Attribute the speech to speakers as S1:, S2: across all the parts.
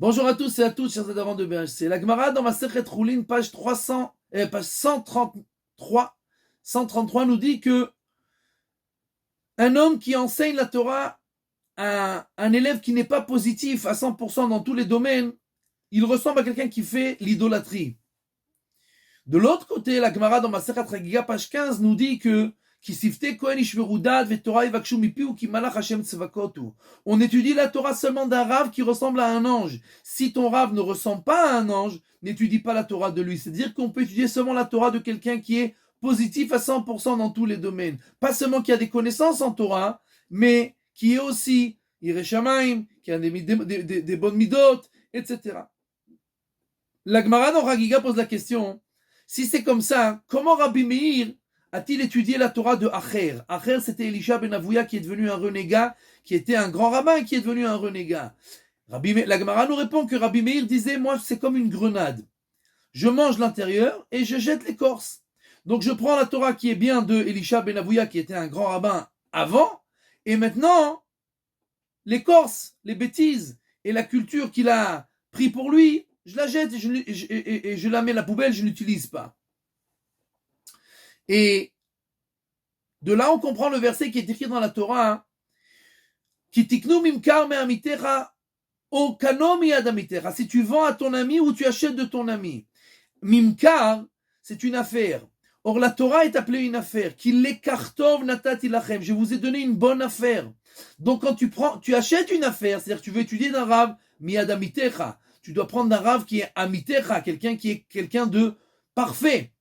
S1: Bonjour à tous et à toutes, chers adhérents de BHC. La Gemara dans Masechet Choulin, page 300, page 133 nous dit que un homme qui enseigne la Torah à un élève qui n'est pas positif à 100% dans tous les domaines, il ressemble à quelqu'un qui fait l'idolâtrie. De l'autre côté, la Gemara dans Masechet Chagiga, page 15, nous dit que on étudie la Torah seulement d'un rave qui ressemble à un ange. Si ton rave ne ressemble pas à un ange, n'étudie pas la Torah de lui. C'est-à-dire qu'on peut étudier seulement la Torah de quelqu'un qui est positif à 100% dans tous les domaines. Pas seulement qui a des connaissances en Torah, mais qui est aussi Yireh Shamayim, qui a des bonnes midot, etc. La Gemara dans Chagiga pose la question, si c'est comme ça, comment Rabbi Meir a-t-il étudié la Torah de Acher? Acher, c'était Elisha ben Avouya qui est devenu un renégat, qui était un grand rabbin et qui est devenu un renégat. La Gemara nous répond que Rabbi Meir disait, moi c'est comme une grenade. Je mange l'intérieur et je jette l'écorce. Donc je prends la Torah qui est bien de Elisha ben Avouya qui était un grand rabbin avant, et maintenant, l'écorce, les bêtises et la culture qu'il a pris pour lui, je la jette et je la mets à la poubelle, je ne l'utilise pas. Et de là, on comprend le verset qui est écrit dans la Torah, Ki tiknu mimkar me'amitecha o kano miyad amitecha. Si tu vends à ton ami ou tu achètes de ton ami. Mimkar, c'est une affaire. Or, la Torah est appelée une affaire. Ki lekartov natati lachem. Je vous ai donné une bonne affaire. Donc, quand tu achètes une affaire, c'est-à-dire que tu veux étudier d'un rav, miyad amitecha. Tu dois prendre d'un rav qui est amitecha, quelqu'un qui est quelqu'un de parfait.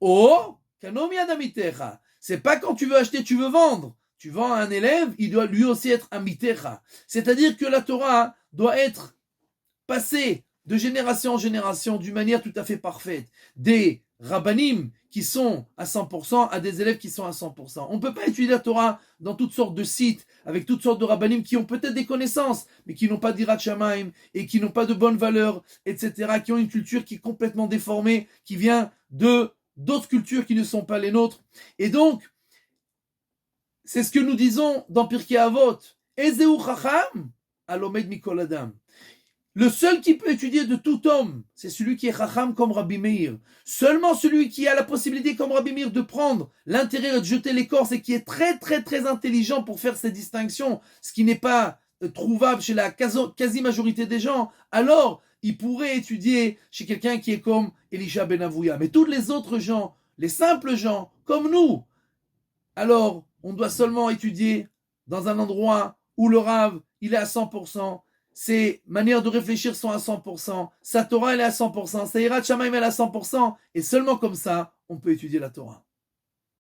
S1: Oh, kano miyad amitecha. C'est pas quand tu veux acheter, tu veux vendre. Tu vends à un élève, il doit lui aussi être amitecha. C'est-à-dire que la Torah doit être passée de génération en génération d'une manière tout à fait parfaite. Des rabbanim qui sont à 100% à des élèves qui sont à 100%. On ne peut pas étudier la Torah dans toutes sortes de sites, avec toutes sortes de rabbanim qui ont peut-être des connaissances, mais qui n'ont pas d'Irat Shamayim et qui n'ont pas de bonnes valeurs, etc., qui ont une culture qui est complètement déformée, qui vient d'autres cultures qui ne sont pas les nôtres. Et donc, c'est ce que nous disons dans Pirkei Avot. Ezeu chacham alomed mikol adam. Le seul qui peut étudier de tout homme, c'est celui qui est chacham comme Rabbi Meir. Seulement celui qui a la possibilité comme Rabbi Meir de prendre l'intérieur et de jeter l'écorce et qui est très très très intelligent pour faire ces distinctions, ce qui n'est pas trouvable chez la quasi-majorité des gens, alors il pourrait étudier chez quelqu'un qui est comme Elisha ben Avouya. Mais tous les autres gens, les simples gens, comme nous, alors on doit seulement étudier dans un endroit où le Rav, il est à 100%, ses manières de réfléchir sont à 100%, sa Torah, elle est à 100%, sa Yirat Shamayim, elle est à 100%, et seulement comme ça, on peut étudier la Torah.